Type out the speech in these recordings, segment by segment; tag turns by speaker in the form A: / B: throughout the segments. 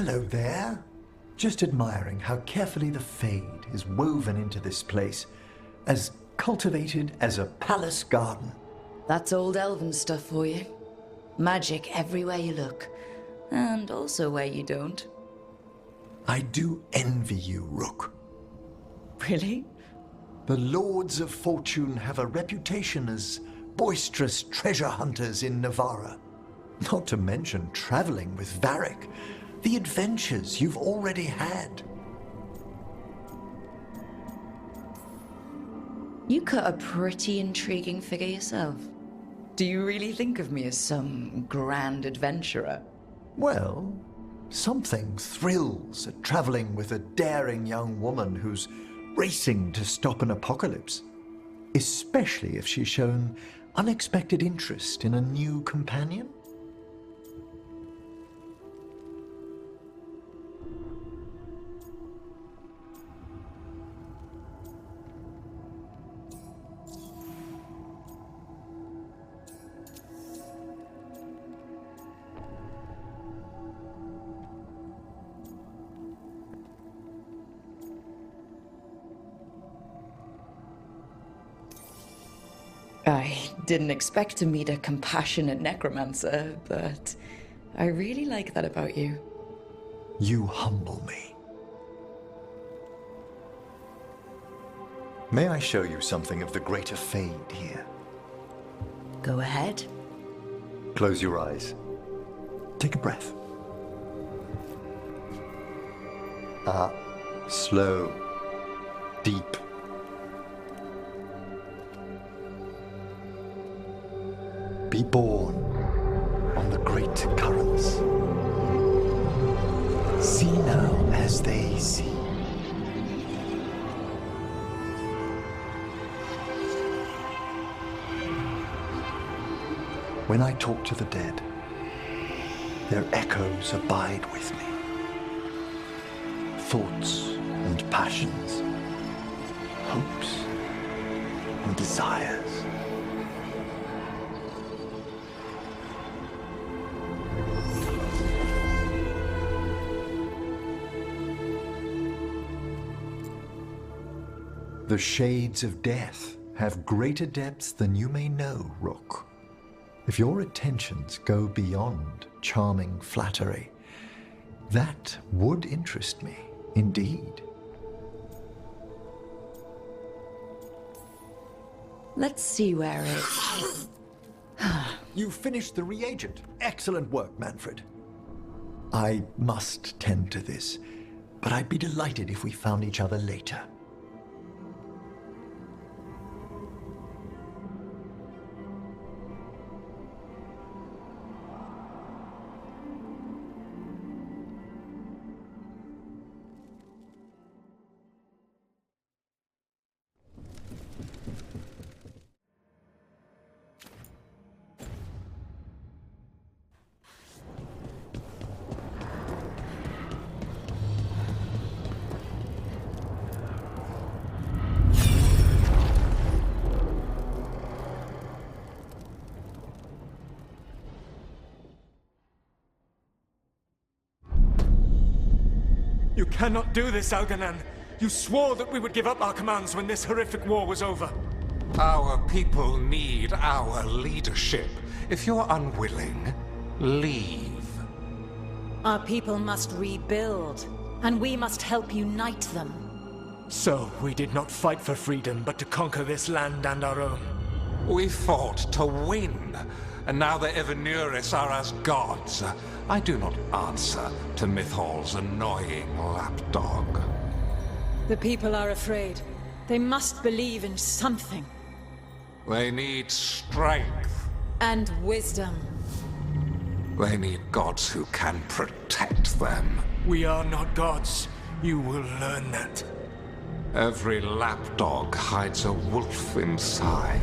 A: Hello there. Just admiring how carefully the Fade is woven into this place, as cultivated as a palace garden.
B: That's old elven stuff for you. Magic everywhere you look, and also where you don't.
A: I do envy you, Rook.
B: Really?
A: The Lords of Fortune have a reputation as boisterous treasure hunters in Navarra. Not to mention traveling with Varric. The adventures you've already had.
B: You cut a pretty intriguing figure yourself. Do you really think of me as some grand adventurer?
A: Well, something thrills at traveling with a daring young woman who's racing to stop an apocalypse. Especially if she's shown unexpected interest in a new companion.
B: I didn't expect to meet a compassionate necromancer, but I really like that about you.
A: You humble me. May I show you something of the greater Fade here?
B: Go ahead.
A: Close your eyes. Take a breath. Slow, deep. Be born on the great currents. See now as they see. When I talk to the dead, their echoes abide with me. Thoughts and passions, hopes and desires. The shades of death have greater depths than you may know, Rook. If your attentions go beyond charming flattery, that would interest me, indeed.
B: Let's see where it...
A: You finished the reagent. Excellent work, Manfred. I must tend to this, but I'd be delighted if we found each other later.
C: You cannot do this, Algernon. You swore that we would give up our commands when this horrific war was over.
D: Our people need our leadership. If you're unwilling, leave.
E: Our people must rebuild, and we must help unite them.
C: So, we did not fight for freedom, but to conquer this land and our own.
D: We fought to win, and now the Evenuris are as gods. I do not answer to Mythal's annoying lapdog.
E: The people are afraid. They must believe in something.
D: They need strength.
E: And wisdom.
D: They need gods who can protect them.
C: We are not gods. You will learn that.
D: Every lapdog hides a wolf inside.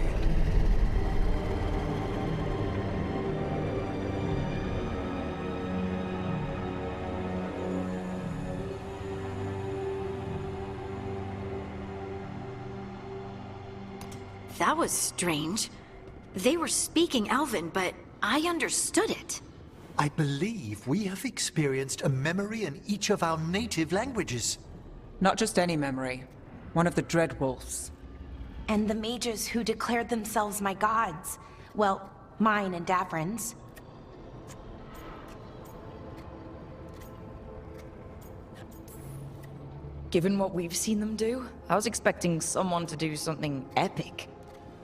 F: That was strange. They were speaking Elven, but I understood it.
A: I believe we have experienced a memory in each of our native languages.
F: Not just any memory. One of the Dread Wolves.
G: And the mages who declared themselves my gods. Well, mine and Davrin's.
B: Given what we've seen them do, I was expecting someone to do something epic.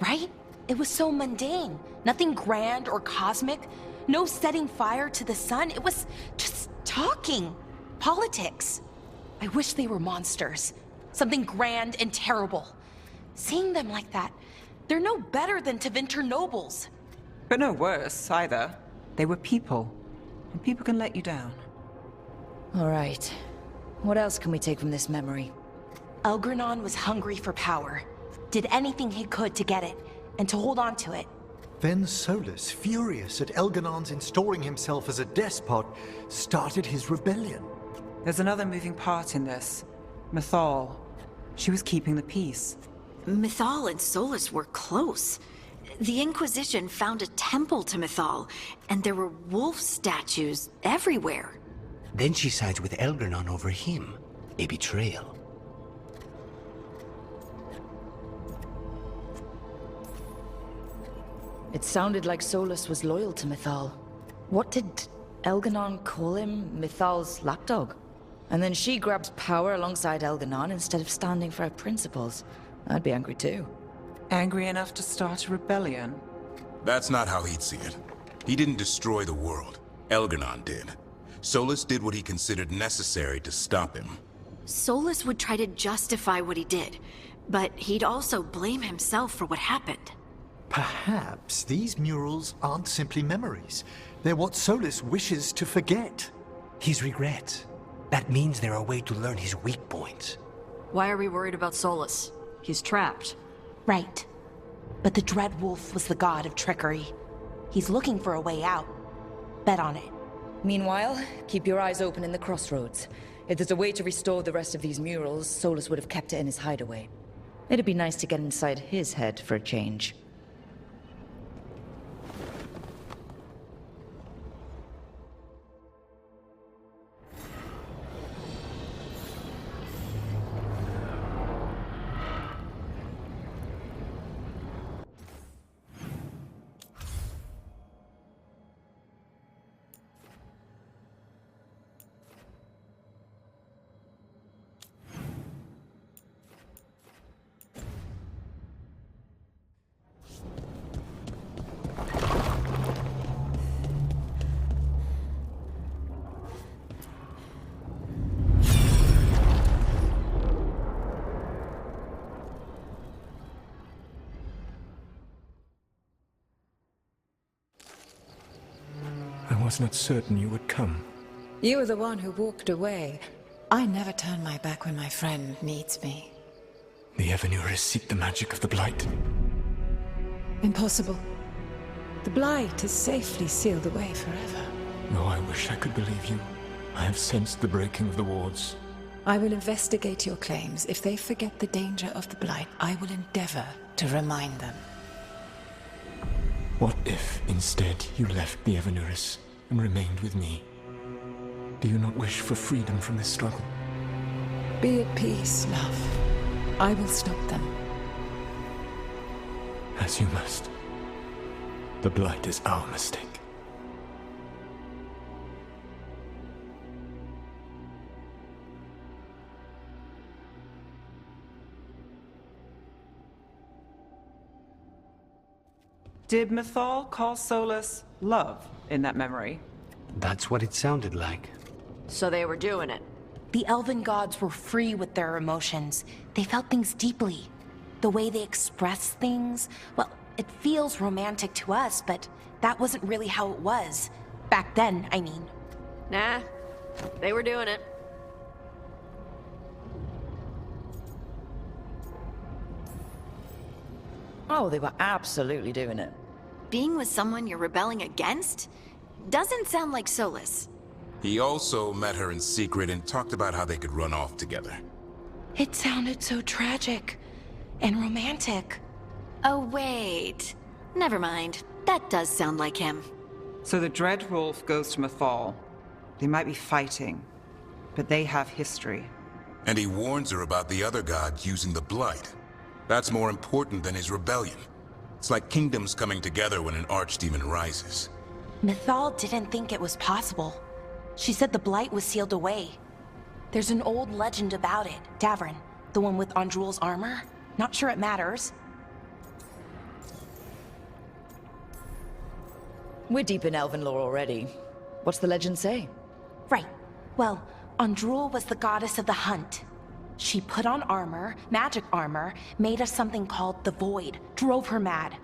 G: Right? It was so mundane. Nothing grand or cosmic. No setting fire to the sun. It was just talking. Politics. I wish they were monsters. Something grand and terrible. Seeing them like that, they're no better than Tevinter nobles.
F: But no worse, either. They were people. And people can let you down.
B: All right. What else can we take from this memory?
G: Elgranon was hungry for power. Did anything he could to get it, and to hold on to it.
A: Then Solus, furious at Elganon's installing himself as a despot, started his rebellion.
F: There's another moving part in this. Mythal. She was keeping the peace.
H: Mythal and Solus were close. The Inquisition found a temple to Mythal, and there were wolf statues everywhere.
I: Then she sides with Elgranon over him. A betrayal.
B: It sounded like Solus was loyal to Mythal. What did Elganon call him? Mythal's lapdog? And then she grabs power alongside Elganon instead of standing for her principles. I'd be angry too.
F: Angry enough to start a rebellion?
J: That's not how he'd see it. He didn't destroy the world. Elganon did. Solus did what he considered necessary to stop him.
H: Solus would try to justify what he did, but he'd also blame himself for what happened.
A: Perhaps these murals aren't simply memories. They're what Solus wishes to forget.
I: His regrets. That means they're a way to learn his weak points.
K: Why are we worried about Solus? He's trapped.
G: Right. But the Dread Wolf was the god of trickery. He's looking for a way out. Bet on it.
B: Meanwhile, keep your eyes open in the crossroads. If there's a way to restore the rest of these murals, Solus would have kept it in his hideaway. It'd be nice to get inside his head for a change.
C: I was not certain you would come.
E: You were the one who walked away. I never turn my back when my friend needs me.
C: The Evanurus seek the magic of the Blight.
E: Impossible. The Blight is safely sealed away forever.
C: Oh, I wish I could believe you. I have sensed the breaking of the wards.
E: I will investigate your claims. If they forget the danger of the Blight, I will endeavor to remind them.
C: What if, instead, you left the Evanurus and remained with me? Do you not wish for freedom from this struggle?
E: Be at peace, love. I will stop them.
C: As you must. The Blight is our mistake.
F: Did Mythal call Solus love in that memory?
I: That's what it sounded like.
K: So they were doing it.
G: The elven gods were free with their emotions. They felt things deeply. The way they express things, well, it feels romantic to us, but that wasn't really how it was. Back then, I mean.
K: Nah, they were doing it.
B: Oh, they were absolutely doing it.
H: Being with someone you're rebelling against? Doesn't sound like Solus.
J: He also met her in secret and talked about how they could run off together.
G: It sounded so tragic and romantic.
H: Oh, wait. Never mind. That does sound like him.
F: So the Dread Wolf goes to Mythal. They might be fighting, but they have history.
J: And he warns her about the other gods using the Blight. That's more important than his rebellion. It's like kingdoms coming together when an archdemon rises.
G: Mythal didn't think it was possible. She said the Blight was sealed away. There's an old legend about it. Davrin, the one with Andrul's armor. Not sure it matters.
B: We're deep in elven lore already. What's the legend say?
G: Right. Well, Andrul was the goddess of the hunt. She put on armor, magic armor, made us something called the Void, drove her mad.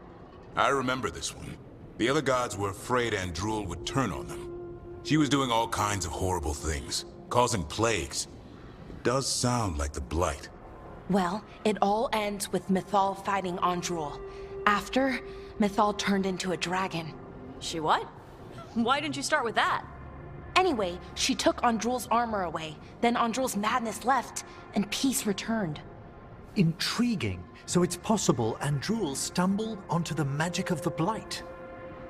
J: I remember this one. The other gods were afraid Andrul would turn on them. She was doing all kinds of horrible things, causing plagues. It does sound like the Blight.
G: Well, it all ends with Mythal fighting Andrul. After, Mythal turned into a dragon.
K: She what? Why didn't you start with that?
G: Anyway, she took Andrul's armor away, then Andrul's madness left, and peace returned.
A: Intriguing. So it's possible Andrul stumbled onto the magic of the Blight.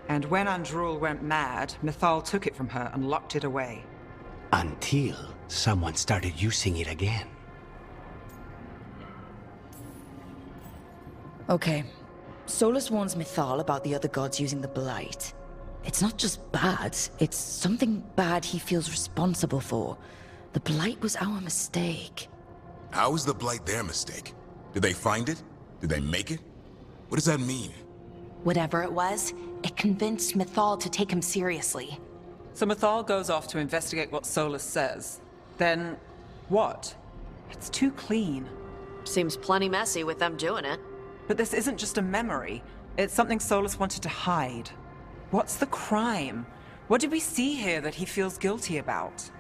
F: And when Andrul went mad, Mythal took it from her and locked it away.
I: Until someone started using it again.
B: Okay. Solus warns Mythal about the other gods using the Blight. It's not just bad, it's something bad he feels responsible for. The Blight was our mistake.
J: How is the Blight their mistake? Did they find it? Did they make it? What does that mean?
G: Whatever it was, it convinced Mythal to take him seriously.
F: So Mythal goes off to investigate what Solus says. Then, what? It's too clean.
K: Seems plenty messy with them doing it.
F: But this isn't just a memory. It's something Solus wanted to hide. What's the crime? What did we see here that he feels guilty about?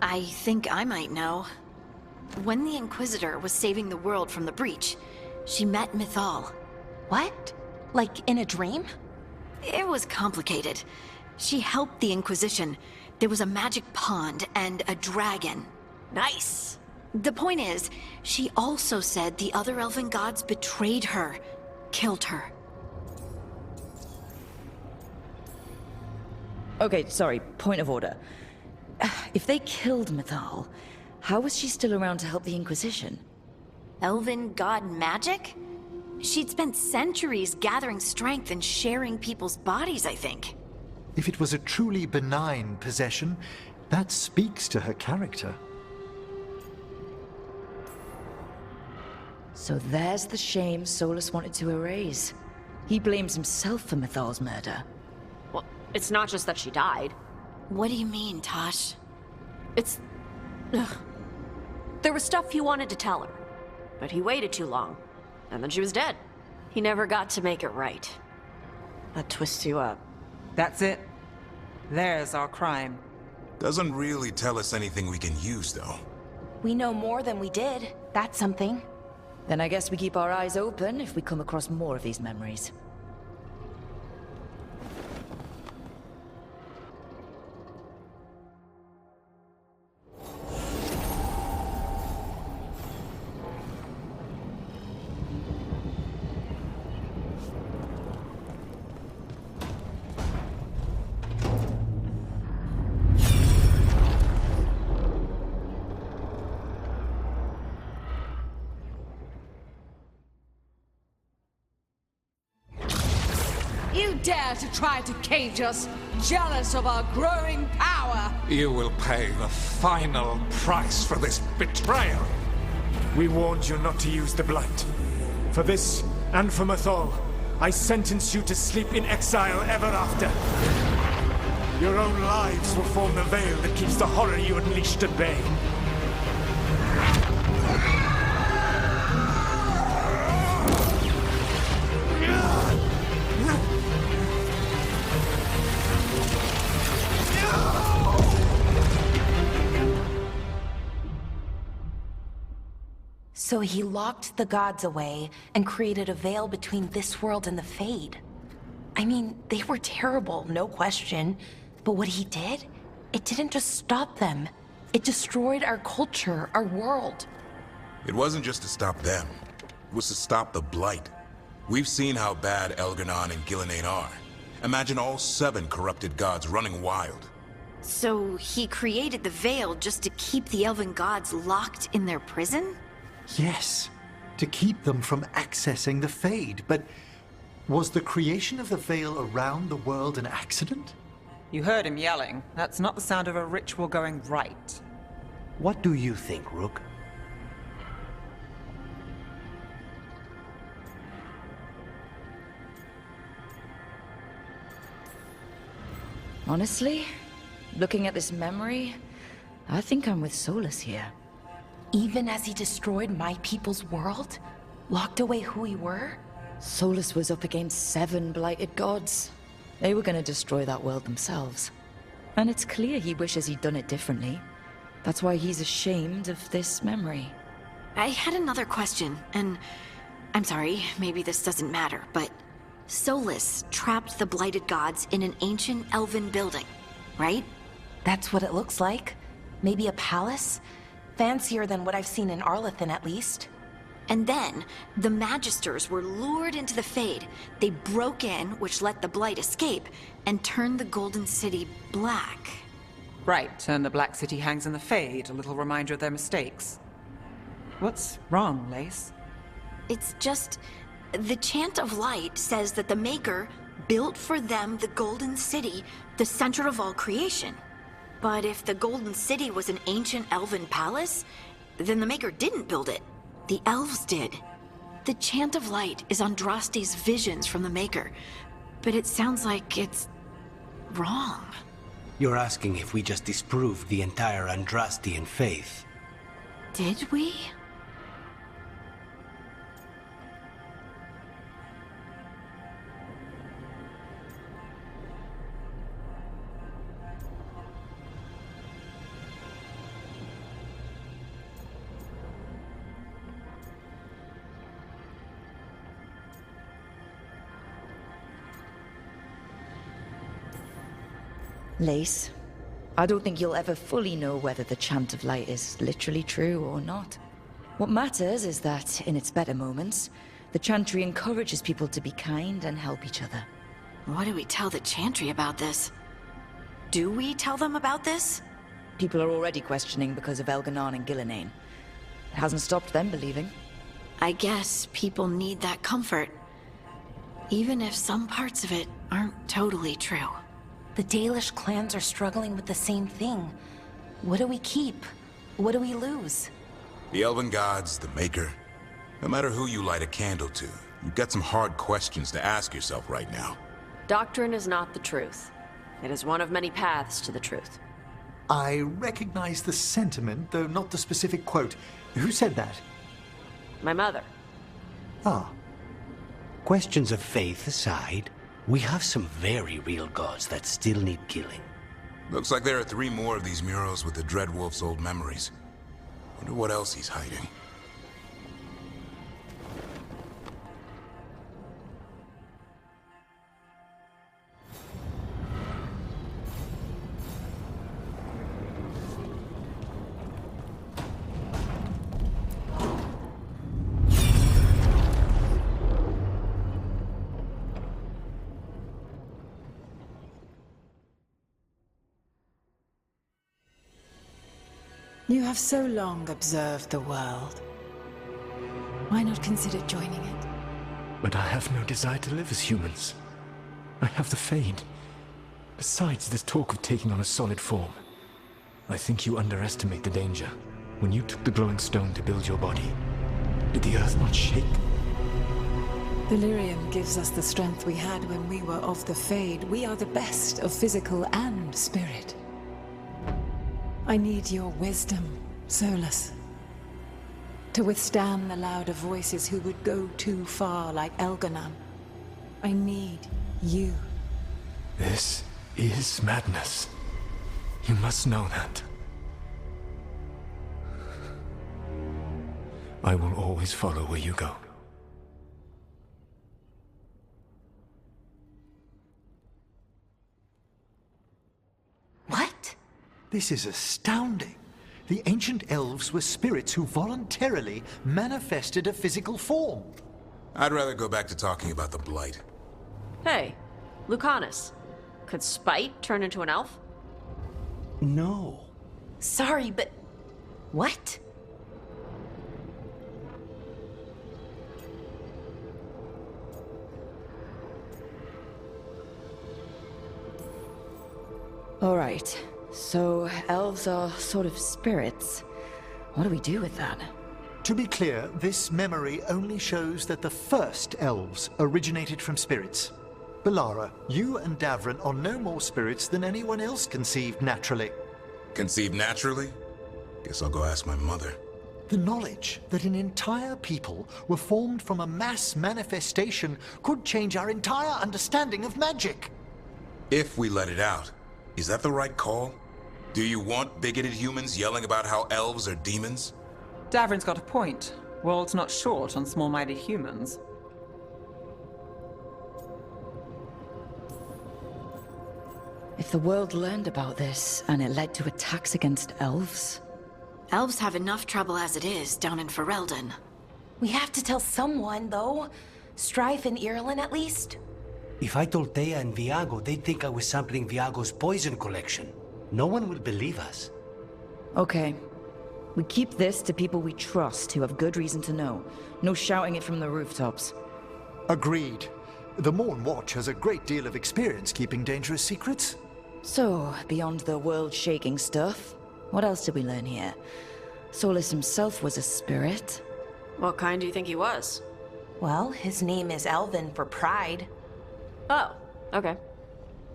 H: I think I might know. When the Inquisitor was saving the world from the breach, she met Mythal.
G: What? Like in a dream?
H: It was complicated. She helped the Inquisition. There was a magic pond and a dragon.
K: Nice.
H: The point is, she also said the other elven gods betrayed her, killed her.
B: Okay, sorry, point of order. If they killed Mythal, how was she still around to help the Inquisition?
H: Elven god magic? She'd spent centuries gathering strength and sharing people's bodies, I think.
A: If it was a truly benign possession, that speaks to her character.
B: So there's the shame Solus wanted to erase. He blames himself for Mythal's murder.
K: Well, it's not just that she died.
H: What do you mean, Tosh?
K: It's... Ugh. There was stuff he wanted to tell her, but he waited too long, and then she was dead. He never got to make it right. That twists you up.
F: That's it. There's our crime.
J: Doesn't really tell us anything we can use, though.
G: We know more than we did. That's something.
B: Then I guess we keep our eyes open if we come across more of these memories.
L: You dare to try to cage us, jealous of our growing power!
D: You will pay the final price for this betrayal.
C: We warned you not to use the Blight. For this, and for Mythal, I sentence you to sleep in exile ever after. Your own lives will form the veil that keeps the horror you unleashed at bay.
G: So he locked the gods away and created a veil between this world and the Fade. I mean, they were terrible, no question. But what he did, it didn't just stop them. It destroyed our culture, our world.
J: It wasn't just to stop them. It was to stop the Blight. We've seen how bad Elganon and Gillenane are. Imagine all 7 corrupted gods running wild.
H: So he created the Veil just to keep the elven gods locked in their prison?
A: Yes, to keep them from accessing the Fade. But was the creation of the Veil around the world an accident?
F: You heard him yelling. That's not the sound of a ritual going right.
I: What do you think, Rook?
B: Honestly, looking at this memory, I think I'm with Solus here.
G: Even as he destroyed my people's world? Locked away who we were?
B: Solus was up against 7 blighted gods. They were gonna destroy that world themselves. And it's clear he wishes he'd done it differently. That's why he's ashamed of this memory.
H: I had another question, and I'm sorry, maybe this doesn't matter, but Solus trapped the blighted gods in an ancient elven building, right?
G: That's what it looks like. Maybe a palace? Fancier than what I've seen in Arlethan, at least.
H: And then, the Magisters were lured into the Fade. They broke in, which let the Blight escape, and turned the Golden City black.
F: Right, and the Black City hangs in the Fade, a little reminder of their mistakes. What's wrong, Lace?
H: It's just... the Chant of Light says that the Maker built for them the Golden City, the center of all creation. But if the Golden City was an ancient elven palace, then the Maker didn't build it. The elves did. The Chant of Light is Andraste's visions from the Maker, but it sounds like it's... wrong.
I: You're asking if we just disproved the entire Andrastian faith.
H: Did we?
B: Lace, I don't think you'll ever fully know whether the Chant of Light is literally true or not. What matters is that, in its better moments, the Chantry encourages people to be kind and help each other.
H: What do we tell the Chantry about this? Do we tell them about this?
B: People are already questioning because of Elganon and Gillenane. It hasn't stopped them believing.
H: I guess people need that comfort. Even if some parts of it aren't totally true.
G: The Dalish clans are struggling with the same thing. What do we keep? What do we lose?
J: The elven gods, the Maker. No matter who you light a candle to, you've got some hard questions to ask yourself right now.
K: Doctrine is not the truth. It is one of many paths to the truth.
A: I recognize the sentiment, though not the specific quote. Who said that?
K: My mother.
A: Ah.
I: Questions of faith aside, we have some very real gods that still need killing.
J: Looks like there are 3 more of these murals with the Dreadwolf's old memories. Wonder what else he's hiding.
E: You have so long observed the world. Why not consider joining it?
C: But I have no desire to live as humans. I have the Fade. Besides, this talk of taking on a solid form. I think you underestimate the danger. When you took the glowing stone to build your body, did the earth not shake?
E: Delirium gives us the strength we had when we were of the Fade. We are the best of physical and spirit. I need your wisdom, Solus. To withstand the louder voices who would go too far like Elganon. I need you.
C: This is madness. You must know that. I will always follow where you go.
A: What? This is astounding. The ancient elves were spirits who voluntarily manifested a physical form.
J: I'd rather go back to talking about the Blight.
K: Hey, Lucanus, could spite turn into an elf?
I: No.
G: Sorry, but... what?
B: Alright, so elves are sort of spirits. What do we do with that?
A: To be clear, this memory only shows that the first elves originated from spirits. Belara, you and Davrin are no more spirits than anyone else conceived naturally.
J: Conceived naturally? Guess I'll go ask my mother.
A: The knowledge that an entire people were formed from a mass manifestation could change our entire understanding of magic.
J: If we let it out, is that the right call? Do you want bigoted humans yelling about how elves are demons?
F: Davrin's got a point. World's not short on small-minded humans.
B: If the world learned about this, and it led to attacks against elves...
H: Elves have enough trouble as it is down in Ferelden.
G: We have to tell someone, though. Strife and Irulan, at least.
I: If I told Thea and Viago, they'd think I was sampling Viago's poison collection. No one will believe us.
B: Okay. We keep this to people we trust, who have good reason to know. No shouting it from the rooftops.
A: Agreed. The Morn Watch has a great deal of experience keeping dangerous secrets.
B: So, beyond the world-shaking stuff, what else did we learn here? Solus himself was a spirit.
K: What kind do you think he was?
G: Well, his name is Elven for pride.
K: Oh, okay.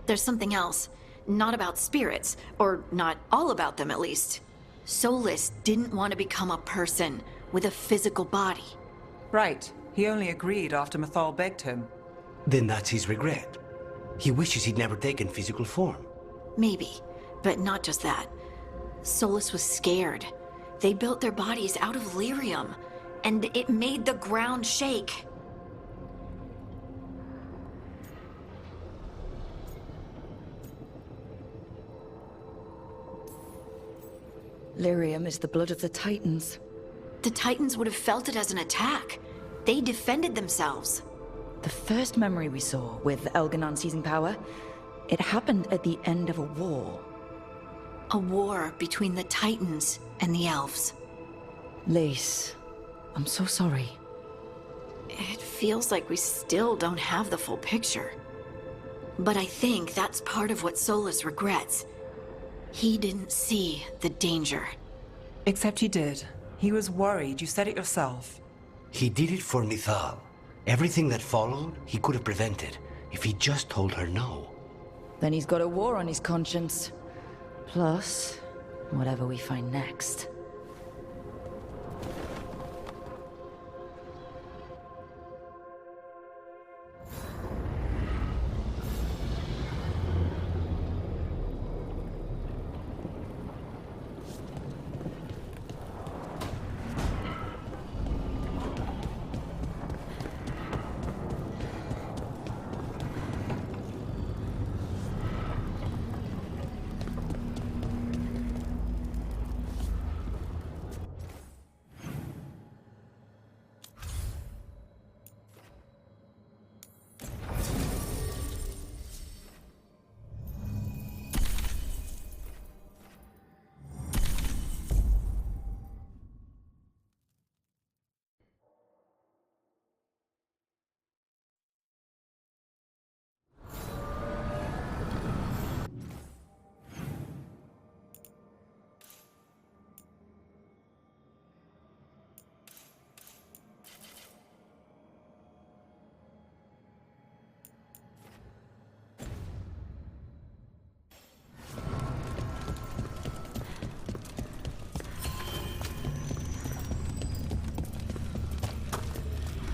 H: There's something else. Not about spirits, or not all about them at least. Solus didn't want to become a person with a physical body.
F: Right. He only agreed after Mythal begged him.
I: Then that's his regret. He wishes he'd never taken physical form.
H: Maybe, but not just that. Solus was scared. They built their bodies out of lyrium, and it made the ground shake.
B: Lyrium is the blood of the Titans.
H: The Titans would have felt it as an attack. They defended themselves.
B: The first memory we saw, with Elganon seizing power, it happened at the end of a war.
H: A war between the Titans and the elves.
B: Lace, I'm so sorry.
H: It feels like we still don't have the full picture. But I think that's part of what Solus regrets. He didn't see the danger.
F: Except he did. He was worried, you said it yourself.
I: He did it for Mythal. Everything that followed, he could have prevented, if he just told her no.
B: Then he's got a war on his conscience. Plus, whatever we find next.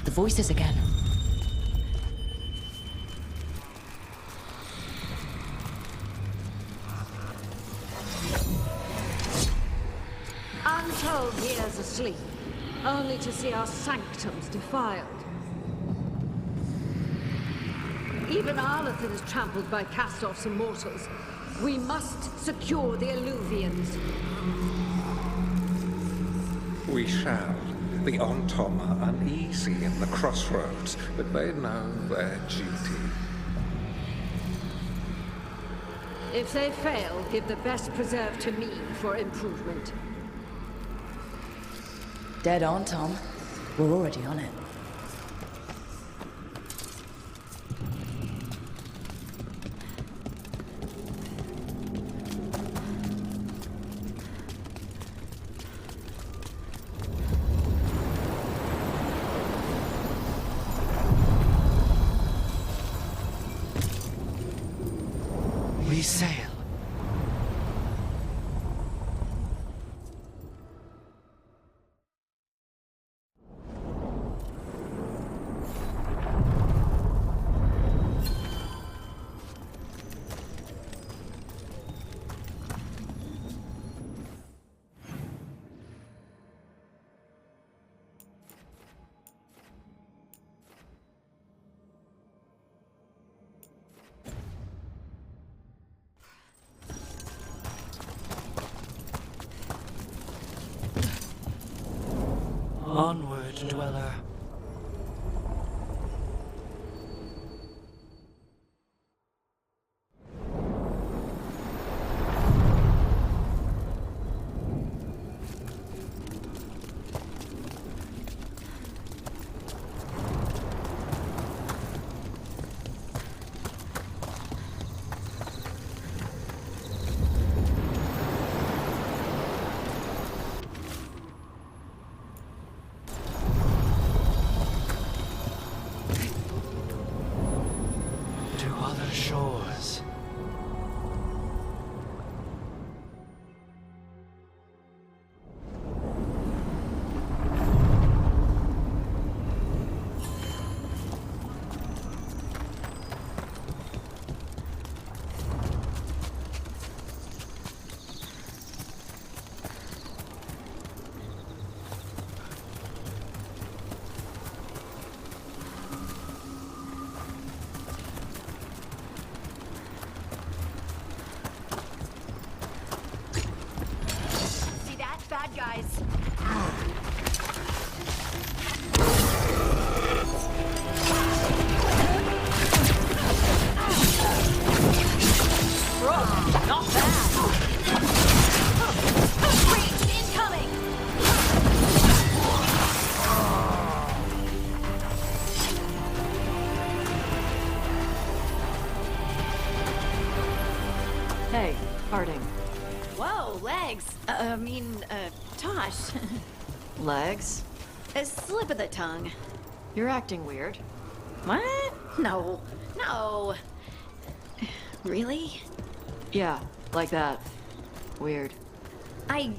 B: The voices again.
L: Untold years asleep, only to see our sanctums defiled. Even Arlathan is trampled by cast-offs and mortals. We must secure the Alluvians.
D: We shall. The Ontom are uneasy in the crossroads, but they know their duty.
L: If they fail, give the best preserve to me for improvement.
B: Dead on, Tom. We're already on it.
I: We sail. Onward, dweller. Shores.
H: Bad guys.
K: Not bad.
H: Breach incoming.
K: Hey, Harding.
H: Whoa, legs. Tosh.
K: Legs?
H: A slip of the tongue.
K: You're acting weird.
H: What? No. No. Really?
K: Yeah, like that. Weird.
H: I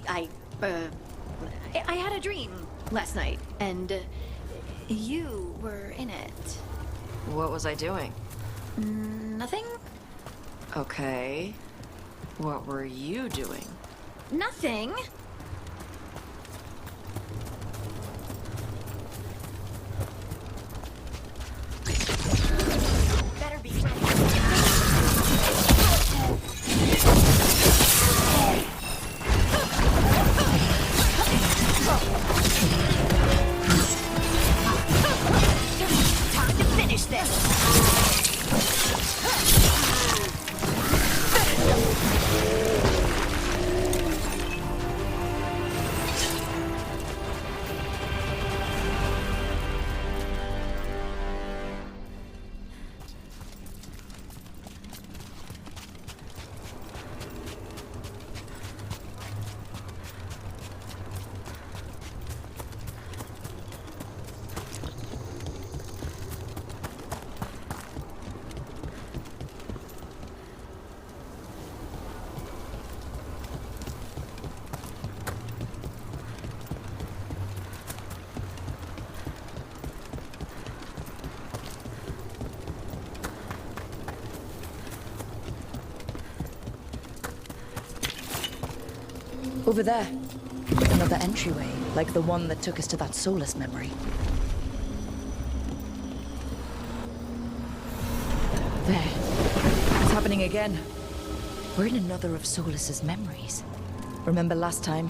H: had a dream last night, and you were in it.
K: What was I doing?
H: Nothing?
K: Okay. What were you doing?
H: Nothing. Better be ready. Time to finish this.
B: Over there. Another entryway, like the one that took us to that Solus memory. There. It's happening again. We're in another of Solus's memories. Remember last time?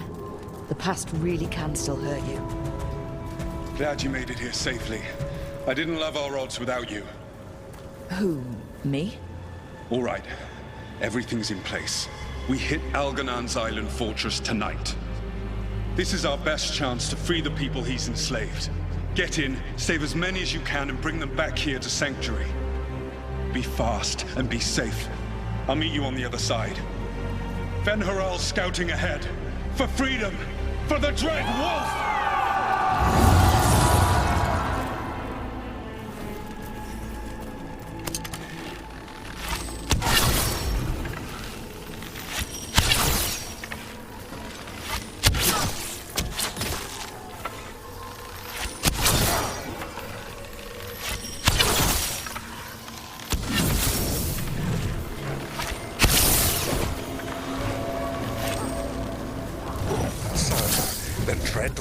B: The past really can still hurt you.
M: Glad you made it here safely. I didn't love our odds without you.
B: Who? Me?
M: All right. Everything's in place. We hit Algernon's island fortress tonight. This is our best chance to free the people he's enslaved. Get in, save as many as you can, and bring them back here to Sanctuary. Be fast and be safe. I'll meet you on the other side. Fen-Haral scouting ahead. For freedom! For the Dread Wolf!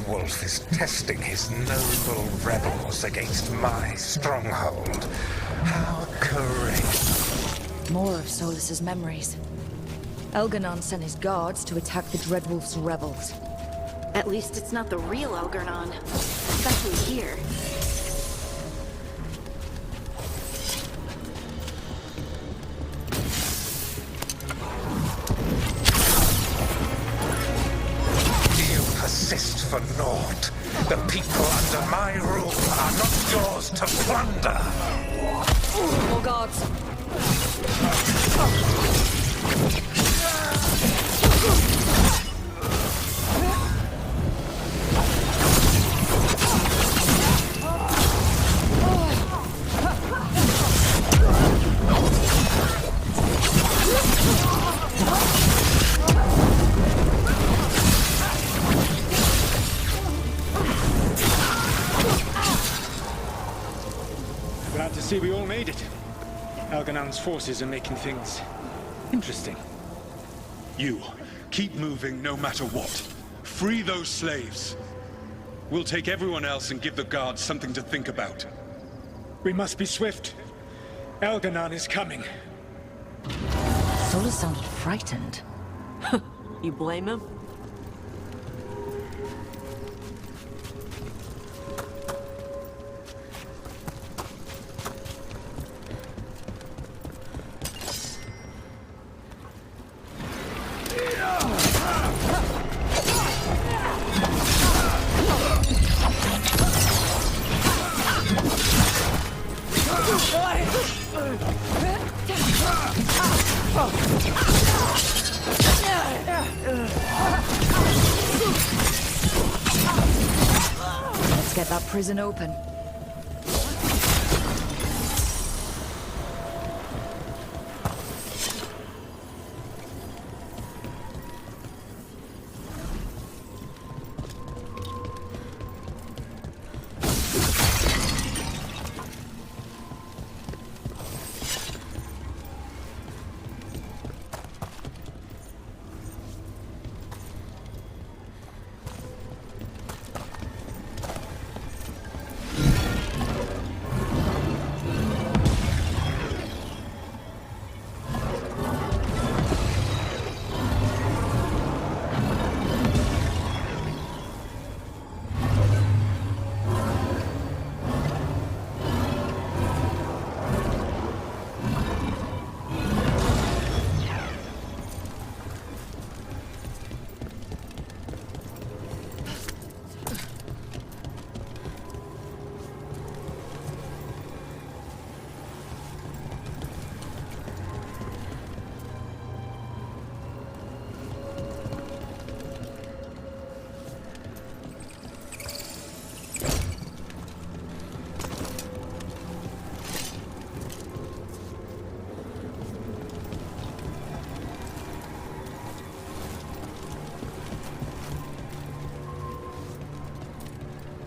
D: Wolf is testing his noble rebels against my stronghold. How courageous.
B: More of Solus's memories. Elganon sent his guards to attack the Dreadwolf's rebels.
H: At least it's not the real Elganon, especially here.
D: For naught. The people under my rule are not yours to plunder.
B: More guards.
C: Glad to see we all made it. Alganon's forces are making things interesting.
M: You, keep moving no matter what. Free those slaves. We'll take everyone else and give the guards something to think about.
C: We must be swift. Elganon is coming.
B: Solus sounded frightened.
K: You blame him?
B: Let's get that prison open.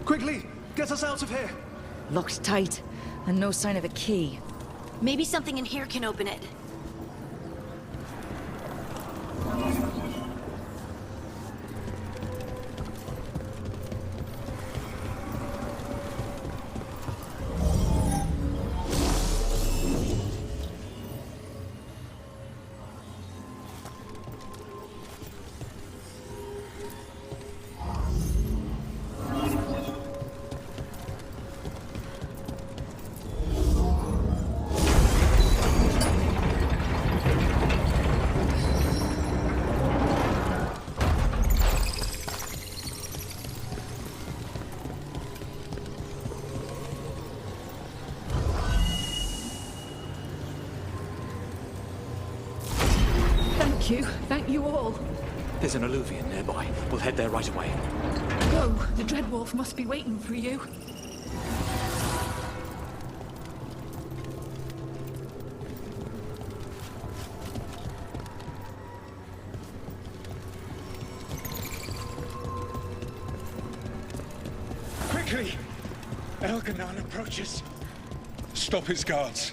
N: Quickly, get us out of here!
B: Locked tight, and no sign of a key.
H: Maybe something in here can open it.
L: you. Thank you all.
O: There's an alluvion nearby. We'll head there right away.
L: Go. The Dreadwolf must be waiting for you.
M: Quickly! Elganon approaches. Stop his guards.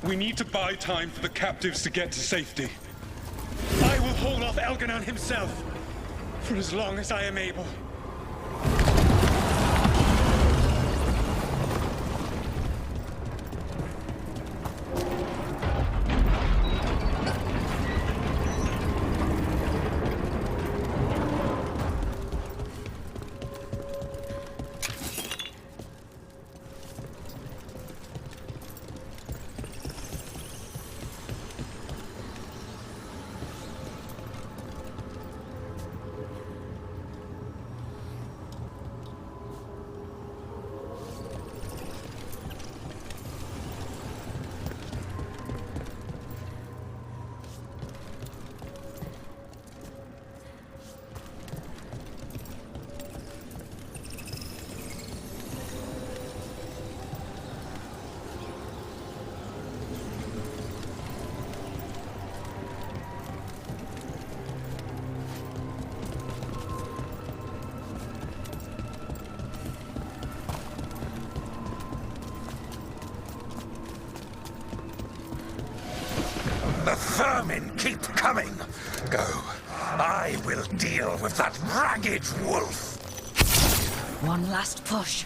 M: We need to buy time for the captives to get to safety. I will hold off Elganon himself for as long as I am able.
D: The vermin keep coming. Go. I will deal with that ragged wolf.
B: One last push.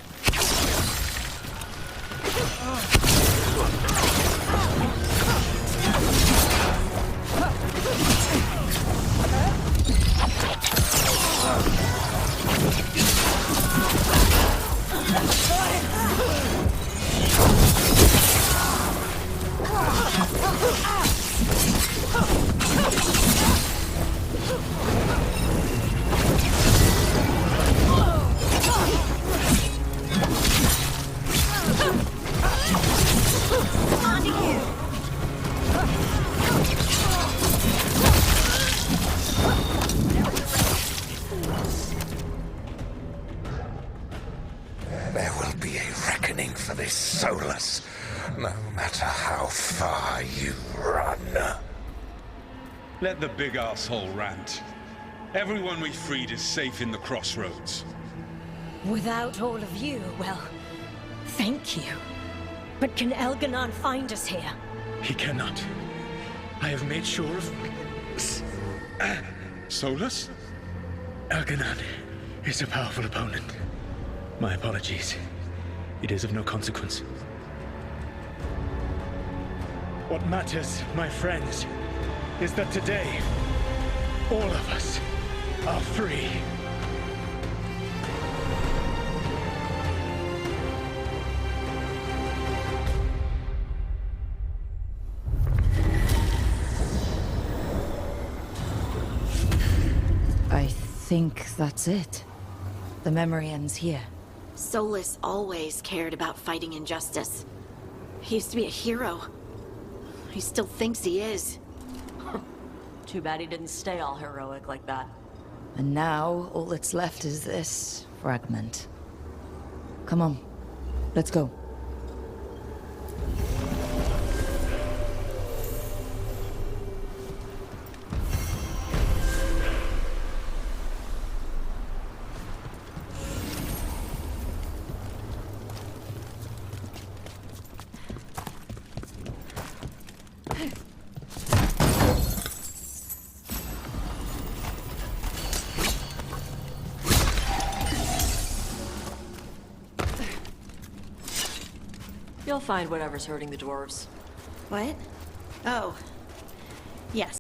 D: There will be a reckoning for this Solus, no matter how far you run.
M: Let the big asshole rant. Everyone we freed is safe in the crossroads.
P: Without all of you, well, thank you. But can Elganon find us here?
C: He cannot. I have made sure of...
M: Solus?
C: Elganon is a powerful opponent. My apologies. It is of no consequence. What matters, my friends, is that today, all of us are free.
B: I think that's it. The memory ends here.
H: Solus always cared about fighting injustice. He used to be a hero. He still thinks he is.
K: Too bad he didn't stay all heroic like that.
B: And now, all that's left is this fragment. Come on, let's go.
K: You'll find whatever's hurting the dwarves.
H: What? Oh. Yes.